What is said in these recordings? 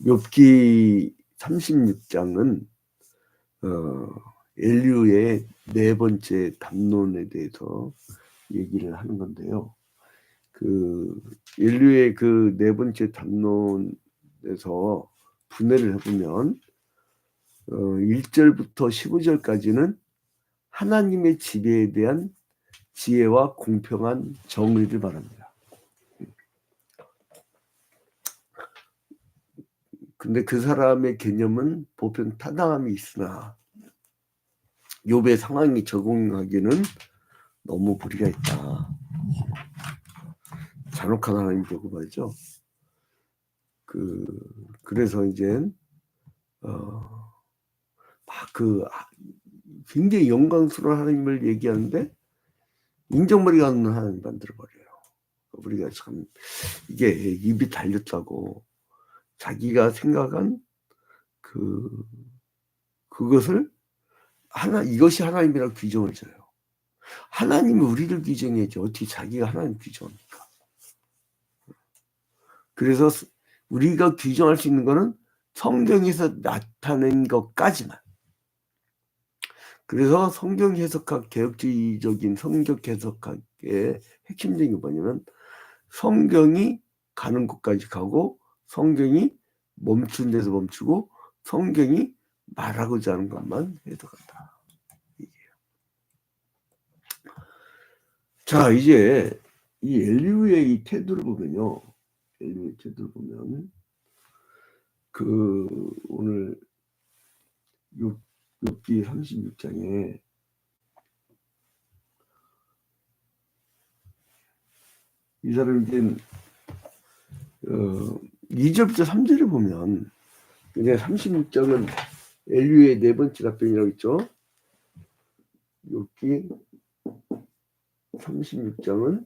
욥기 36장은 인류의 네 번째 담론에 대해서 얘기를 하는 건데요. 인류의 그 네 번째 담론에서 분해를 해보면 1절부터 15절까지는 하나님의 지배에 대한 지혜와 공평한 정의를 말합니다. 근데 그 사람의 개념은 보편 타당함이 있으나 욥의 상황이 적용하기는 너무 무리가 있다. 잔혹한 하나님이 되고 말이죠. 그래서 이제 굉장히 영광스러운 하나님을 얘기하는데 인정머리가 없는 하나님 만들어버려요. 우리가 참 이게 입이 달렸다고 자기가 생각한 그것을 이것이 하나님이라고 규정을 줘요. 하나님이 우리를 규정해야지 어떻게 자기가 하나님 규정합니까? 그래서 우리가 규정할 수 있는 것은 성경에서 나타낸 것까지만. 그래서 성경 해석학, 개혁주의적인 성경 해석학의 핵심적인 게 뭐냐면 성경이 가는 곳까지 가고 성경이 멈춘 데서 멈추고 성경이 말하고자 하는 것만 해석한다. 자, 이제 이 엘리후의 이 태도를 보면요. 엘리후의 태도를 보면 오늘 욥기 36장에 이 사람이 이제 2절부터 3절을 보면 이제 36장은 엘리후의 네 번째 답변이라고 있죠. 욥기 36장은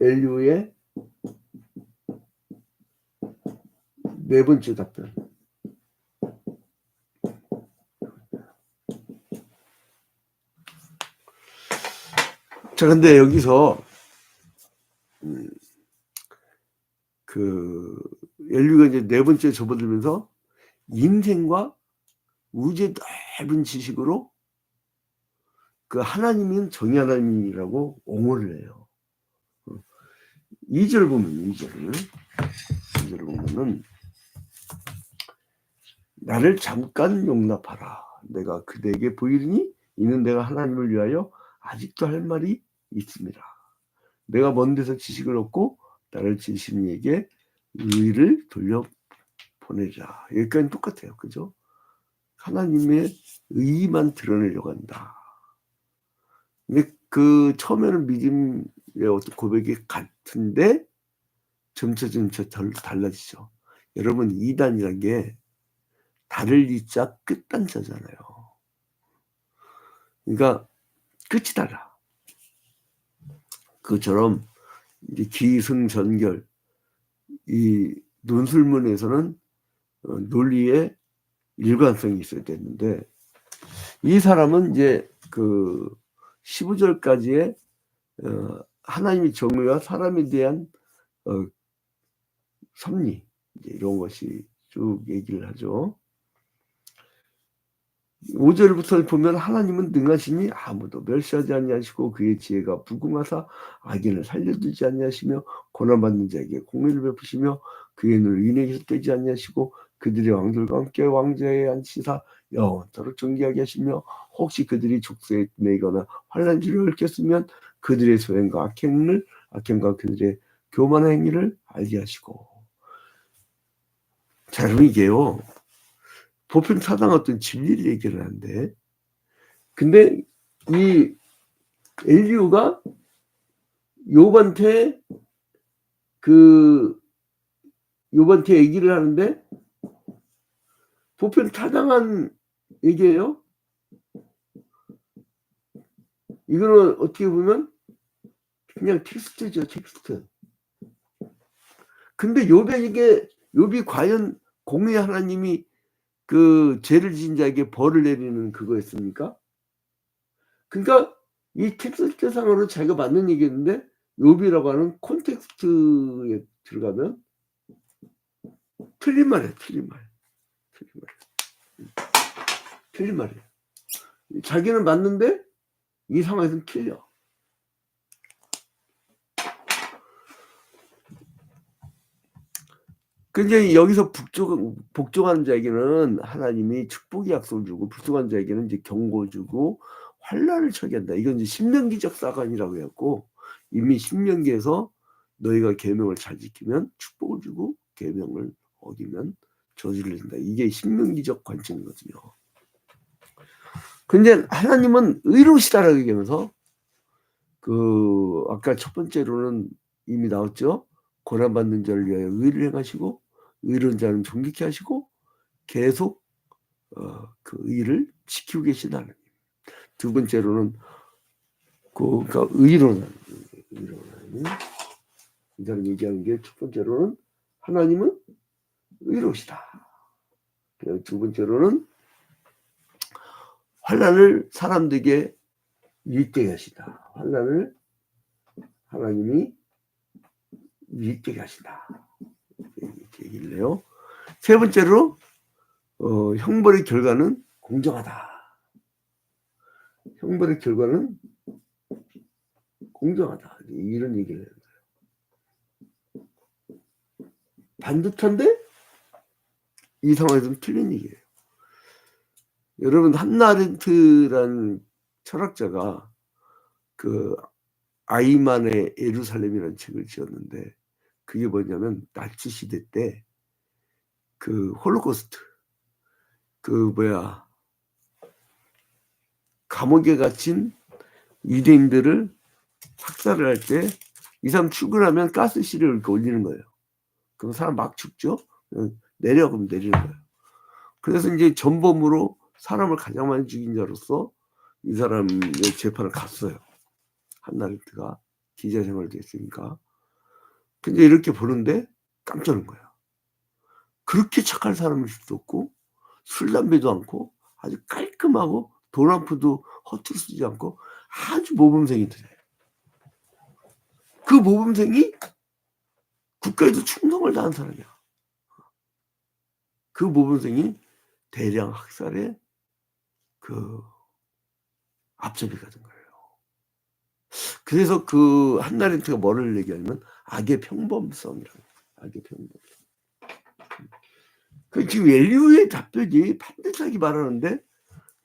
엘리후의 네 번째 답변. 자, 근데 여기서 엘리후가 이제 네 번째 접어들면서 인생과 우주의 넓은 지식으로 하나님은 정의 하나님이라고 옹호를 해요. 2절 보면 2절을 보면은 나를 잠깐 용납하라. 내가 그대에게 보이리니 이는 내가 하나님을 위하여 아직도 할 말이 있습니다. 내가 먼 데서 지식을 얻고 나를 지으신 이에게 의를 돌려보내자. 여기까지는 똑같아요. 그죠? 하나님의 의만 드러내려고 한다. 근데 처음에는 믿음의 어떤 고백이 같은데 점차 달라지죠. 여러분, 이단이란 게 달을 이자 끝단자잖아요. 그러니까 끝이 달라. 그처럼 기승전결, 이 논술문에서는 논리의 일관성이 있어야 되는데 이 사람은 이제 15절까지의 하나님의 정의와 사람에 대한 섭리 이런 것이 쭉 얘기를 하죠. 5절부터 보면 하나님은 능하시니 아무도 멸시하지 아니하시고 그의 지혜가 부궁하사 악인을 살려두지 아니하시며 고난받는 자에게 공의를 베푸시며 그의 눈을 의인에게서 떼지 아니하시고 그들의 왕들과 함께 왕좌에 앉히사 영원토록 존귀하게 하시며 혹시 그들이 족쇄에 매이거나 환난줄을 얽혔으면 그들의 소행과 악행과 그들의 교만한 행위를 알게 하시고. 자, 여러분, 이게요 보편 타당 어떤 진리를 얘기를 하는데, 근데 이 엘리후가 욥한테 얘기를 하는데 보편 타당한 얘기예요. 이거는 어떻게 보면 그냥 텍스트죠, 텍스트. 근데 욥이 과연 공의 하나님이 죄를 지은 자에게 벌을 내리는 그거였습니까? 그러니까 이 텍스트상으로 자기가 맞는 얘기였는데 욥이라고 하는 콘텍스트에 들어가면 틀린 말이에요. 틀린 말. 틀린 말. 틀린 말이에요. 자기는 맞는데 이 상황에서는 틀려. 근데 여기서 복종하는 자에게는 하나님이 축복의 약속을 주고, 불순종하는 자에게는 이제 경고 주고 환난을 처리한다. 이건 이제 신명기적 사관이라고 해갖고, 이미 신명기에서 너희가 계명을 잘 지키면 축복을 주고 계명을 어기면 저주를 준다. 이게 신명기적 관점이거든요. 근데 하나님은 의로우시다라고 얘기하면서, 아까 첫 번째로는 이미 나왔죠. 고난받는 자를 위하여 의를 행하시고 의로운 자는 존귀케 하시고 계속 그 의를 지키고 계신 하나님. 두 번째로는 그러니까 의로운 하나님. 이 사람 얘기하는 게 첫 번째로는 하나님은 의로우시다. 두 번째로는 환난을 사람들에게 유익되게 하시다. 환난을 하나님이 유익되게 하시다. 이렇게 얘기를 해요. 세 번째로 형벌의 결과는 공정하다. 형벌의 결과는 공정하다. 이런 얘기를 해요. 반듯한데 이 상황에서는 틀린 얘기예요. 여러분, 한나렌트라는 철학자가 그 아이만의 예루살렘이라는 책을 지었는데, 그게 뭐냐면 나치 시대 때 그 홀로코스트, 감옥에 갇힌 유대인들을 학살을 할 때 이 사람 출근하면 가스실을 이렇게 올리는 거예요. 그럼 사람 막 죽죠. 내려 그러면 내리는 거예요. 그래서 이제 전범으로 사람을 가장 많이 죽인 자로서 이 사람의 재판을 갔어요. 한나렌트가 기자 생활도 했으니까. 근데 이렇게 보는데 깜짝 놀란 거야. 그렇게 착할 사람일 수도 없고 술 담배도 않고 아주 깔끔하고 돈 한 푼도 허투루 쓰지 않고 아주 모범생이더래. 그 모범생이 국가에도 충성을 다한 사람이야. 그 모범생이 대량 학살에 앞잡이가 된 거예요. 그래서 그 한나렌트가 뭐를 얘기하냐면 악의 평범성이라고. 악의 평범성. 지금 엘리후의 답변이 반듯하게 말하는데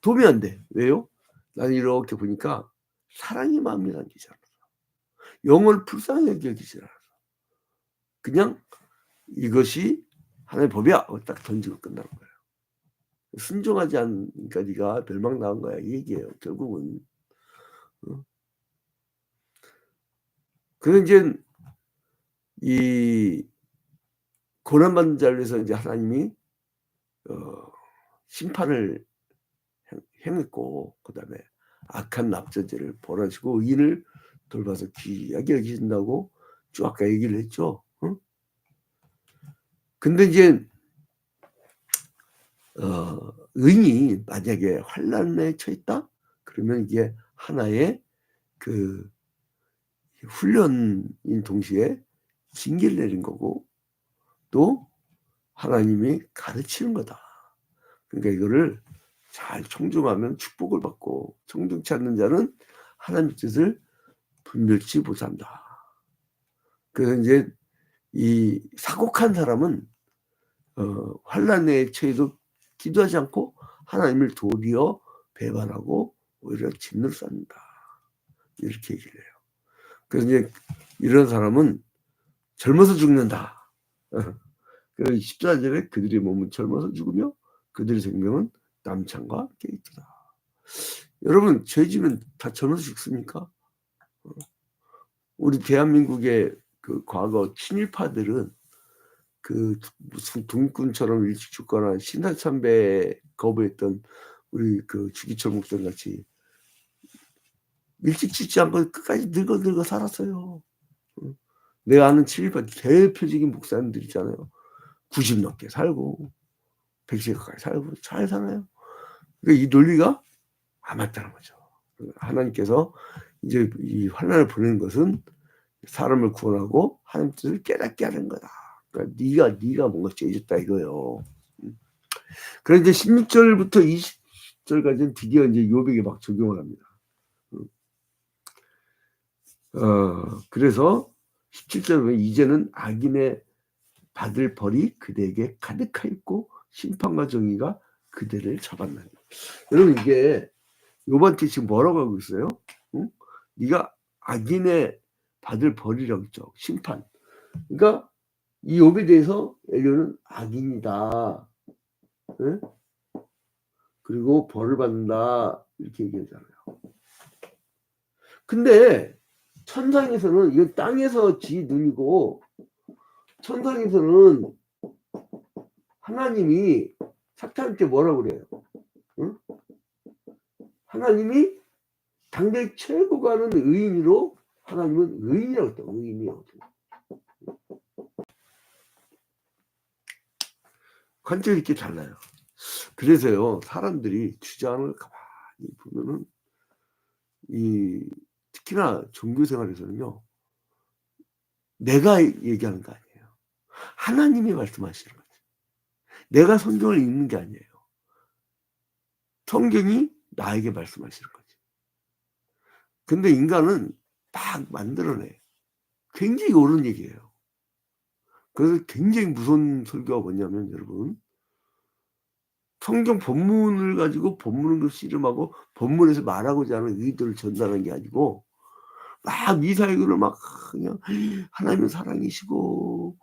도움이 안 돼. 왜요? 나는 이렇게 보니까 사랑의 마음이 담기지 않아서, 영을 불쌍하게 여기지 않아서, 그냥 이것이 하나님의 법이야 딱 던지고 끝나는 거예요. 순종하지 않으니까 네가 멸망당한 거야 이 얘기예요. 결국은. 그래서 이제 이 고난받는 자를 위해서 이제 하나님이 심판을 행했고, 그다음에 악한 납자들을 벌하시고 의인을 돌봐서 귀하게 여기신다고 쭉 아까 얘기를 했죠. 근데 이제 의인이 만약에 환난에 처했다 그러면 이게 하나의 그 훈련인 동시에 징계를 내린 거고, 또 하나님이 가르치는 거다. 그러니까 이거를 잘 청중하면 축복을 받고, 청중치 않는 자는 하나님의 뜻을 분별치 못한다. 그래서 이제 이 사곡한 사람은 환난에 처해도 기도하지 않고 하나님을 도리어 배반하고 오히려 진노를 쌓는다. 이렇게 얘기를 해요. 그래서 이제 이런 사람은 젊어서 죽는다. 그래서 14절에 그들의 몸은 젊어서 죽으며 그들의 생명은 남창과 깨있더라. 여러분, 죄지면 다 젊어서 죽습니까? 우리 대한민국의 그 과거 친일파들은 그 무슨 독립군처럼 일찍 죽거나 신사참배 거부했던 우리 그 주기철 목사님 같이 일찍 죽지 않고 끝까지 늙어 살았어요. 내가 아는 친일파 대표적인 목사님들 있잖아요. 90 넘게 살고 100세 가까이 살고 잘 살아요. 그러니까 이 논리가 안 맞다는 거죠. 하나님께서 이제 이 환난을 보내는 것은 사람을 구원하고 하나님 뜻을 깨닫게 하는 거다. 그러니까 네가 뭔가 죄졌다 이거예요. 그래서 이제 16절부터 20절까지는 드디어 이제 욥에게 막 적용을 합니다. 그래서 17절에 보면 이제는 악인의 받을 벌이 그대에게 가득하였고 심판과 정의가 그대를 잡았나니. 여러분 이게 욥한테 지금 뭐라고 하고 있어요? 응? 네가 악인의 받을 벌이라고 했죠. 심판. 그러니까 이 욥에 대해서 엘리야는 악인이다. 응? 그리고 벌을 받는다. 이렇게 얘기하잖아요. 근데 천상에서는 이건 땅에서 지 눈이고 천상에서는 하나님이 사탄한테 뭐라고 그래요? 응? 하나님이 당대 최고가 하는 의인으로 하나님은 의인이라고 했다. 의인이요. 관점이 이렇게 달라요. 그래서요 사람들이 주장을 가만히 보면은 특히나 종교 생활에서는요 내가 얘기하는 거 아니에요. 하나님이 말씀하시는 거죠. 내가 성경을 읽는 게 아니에요. 성경이 나에게 말씀하시는 거죠. 근데 인간은 막 만들어내. 굉장히 옳은 얘기예요. 그래서 굉장히 무서운 설교가 뭐냐면 여러분 성경 본문을 가지고 본문을 씨름하고 본문에서 말하고자 하는 의도를 전달하는 게 아니고 막 미사역으로 막 그냥 하나님은 사랑이시고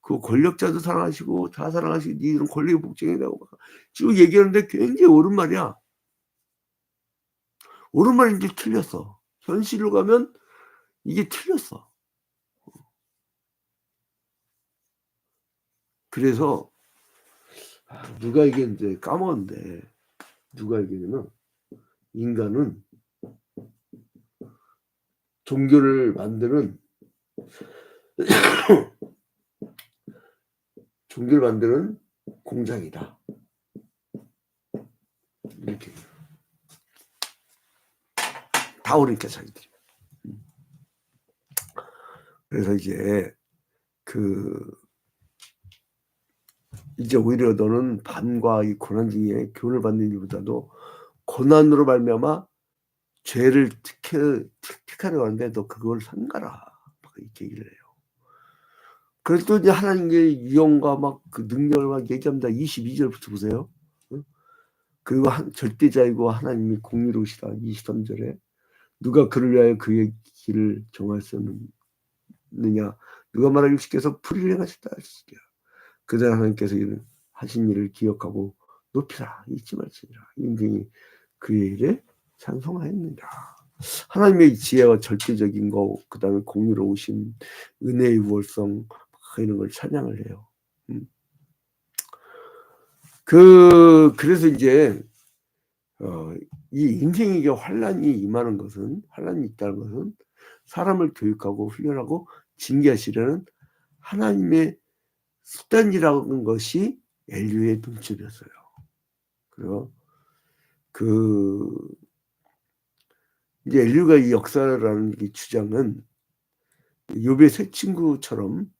그 권력자도 사랑하시고 다 사랑하시고 니들은 권력의 복종이라고 쭉 얘기하는데 굉장히 옳은 말이야. 옳은 말인데 틀렸어. 현실로 가면 이게 틀렸어. 그래서 누가 얘기했는데 까먹었는데 누가 얘기냐면 인간은 종교를 만드는 공장이다. 이렇게 다 옳으니까 자기들이. 그래서 이제 오히려 너는 밤과 이 고난 중에 교훈을 받는 일보다도 고난으로 말미암아 죄를 택하려고 하는데 너 그걸 삼가라. 이렇게 얘기를 해요. 그래서 또 이제 하나님의 유형과 막 그 능력을 막 얘기합니다. 22절부터 보세요. 그리고 절대자이고 하나님이 공의로우시다. 23절에 누가 그를 위하여 그의 길을 정할 수 없느냐. 누가 말하기 쉽게서 풀이를 행하셨다 하시리라. 그대로 하나님께서 하신 일을 기억하고 높이라 잊지 말지니라. 인생이 그의 일에 찬송하였느니라. 하나님의 지혜와 절대적인 거, 그 다음에 공의로우신 은혜의 우월성 이런 걸 찬양을 해요. 그래서 이제 이 인생에게 환란이 임하는 것은 환란이 있다는 것은 사람을 교육하고 훈련하고 징계하시려는 하나님의 수단이라는 것이 엘리야의 눈치였어요. 그리고 이제 엘리야가 이 역사라는 이 주장은 욥의 새 친구처럼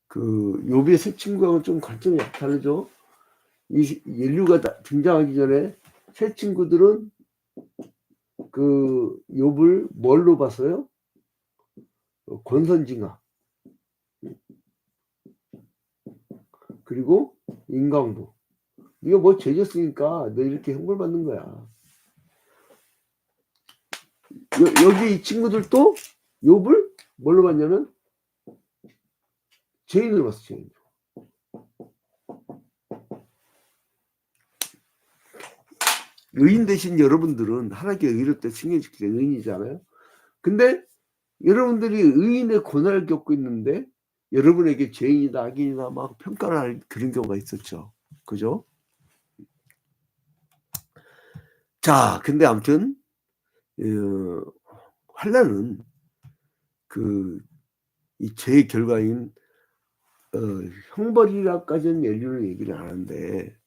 욥의 새 친구하고는 좀 관점이 다르죠. 이 엘리야가 등장하기 전에 새 친구들은 욥을 뭘로 봤어요? 권선징악 그리고 인강부. 네가 뭐 죄졌으니까 너 이렇게 형벌받는 거야. 여기 이 친구들도 욥을 뭘로 봤냐면 죄인으로 봤어. 죄인. 의인 되신 여러분들은 하나님께 의롭다 칭해주기 때문에 의인이잖아요. 근데 여러분들이 의인의 고난을 겪고 있는데 여러분에게 죄인이다 악인이다 막 평가를 할 그런 경우가 있었죠. 그죠? 자, 근데 아무튼 환란은 이 죄의 결과인 형벌이라까지는 엘리야는 얘기를 안 하는데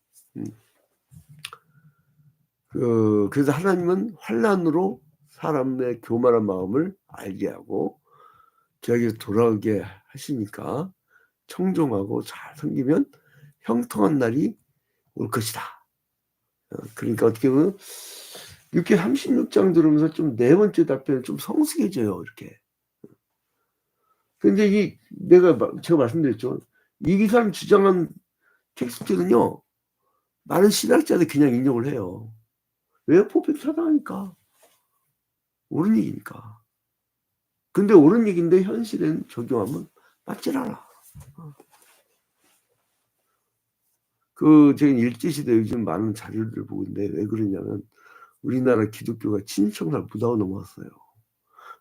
그래서 하나님은 환란으로 사람의 교만한 마음을 알게 하고 저에게 돌아오게 하시니까 청종하고 잘 섬기면 형통한 날이 올 것이다. 그러니까 어떻게 보면 이렇게 36장 들으면서 좀 네 번째 답변은 좀 성숙해져요, 이렇게. 근데 제가 말씀드렸죠. 이 사람 주장한 텍스트는요, 많은 신학자들이 그냥 인용을 해요. 왜? 포팩 타당하니까. 옳은 얘기니까. 근데 옳은 얘기인데 현실엔 적용하면 맞질 않아. 제가 일제시대 요즘 많은 자료들을 보고 있는데 왜 그러냐면 우리나라 기독교가 친일청산 무다고 넘어왔어요.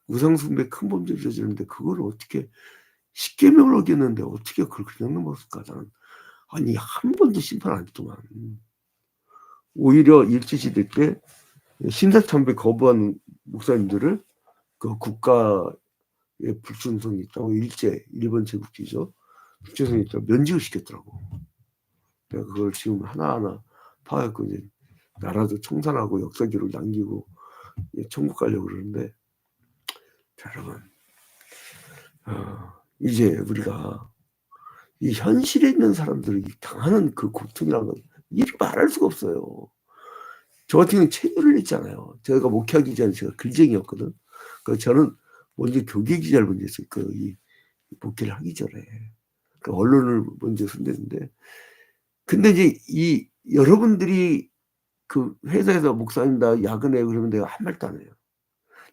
우상숭배 큰 범죄를 저지르는데 그걸 어떻게 10계명을 어겼는데 어떻게 그걸 그냥 넘었을까? 나는 아니 한 번도 심판 안 했더만. 오히려 일제시대 때 신사참배 거부한 목사님들을 그 국가의 불충성이 있다고 일본 제국주의죠. 불충성이 있다고 면직을 시켰더라고. 내가 그걸 지금 하나하나 파악했고 이제 나라도 청산하고 역사 기록 남기고 천국 가려고 그러는데, 자, 여러분, 이제 우리가 이 현실에 있는 사람들이 당하는 그 고통이라는 건 이렇게 말할 수가 없어요. 저 같은 경우는 책을 냈잖아요. 제가 목회하기 전에 제가 글쟁이였거든. 저는 먼저 교계 기자를 먼저 했어요. 이 목회를 하기 전에. 언론을 먼저 손댔는데, 근데 이제 여러분들이 그 회사에서 목사님다 야근해 그러면 내가 한 말도 안 해요.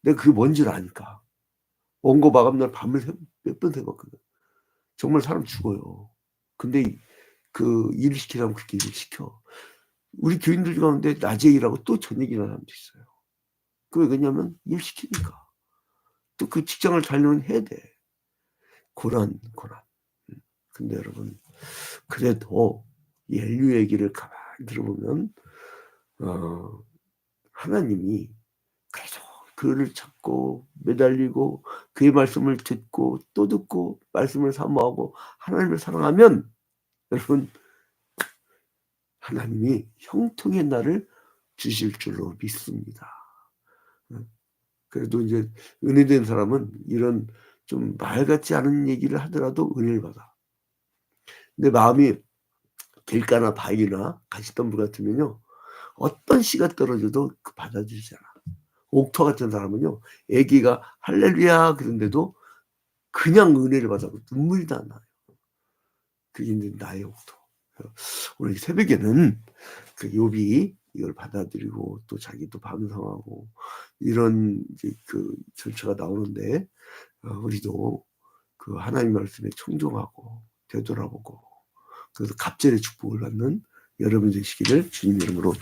내가 그게 뭔지를 아니까. 원고 마감날 밤을 몇 번 새봤거든. 정말 사람 죽어요. 근데 일 시키라면 그렇게 일을 시켜. 우리 교인들 가운데 낮에 일하고 또 저녁에 일하는 사람도 있어요. 그게 왜냐면 일 시키니까. 또 그 직장을 잘 해야 돼. 고난. 근데 여러분, 그래도 인류 얘기를 가만히 들어보면 하나님이 그래도 그를 찾고 매달리고 그의 말씀을 듣고 또 듣고 말씀을 사모하고 하나님을 사랑하면 여러분 하나님이 형통의 날을 주실 줄로 믿습니다. 그래도 이제 은혜된 사람은 이런 좀 말 같지 않은 얘기를 하더라도 은혜를 받아. 근데 마음이 길가나 바위나 가시덤불 같으면요 어떤 씨가 떨어져도 받아들이지 않아. 옥토 같은 사람은요 애기가 할렐루야 그런데도 그냥 은혜를 받아도 눈물이 다 나요. 그게 이제 나의 옥토. 오늘 새벽에는 그 욥이 이걸 받아들이고 또 자기도 반성하고 이런 이제 그 절차가 나오는데 우리도 그 하나님 말씀에 청종하고 되돌아보고 그래서 갑절의 축복을 받는 여러분 되시기를 주님 이름으로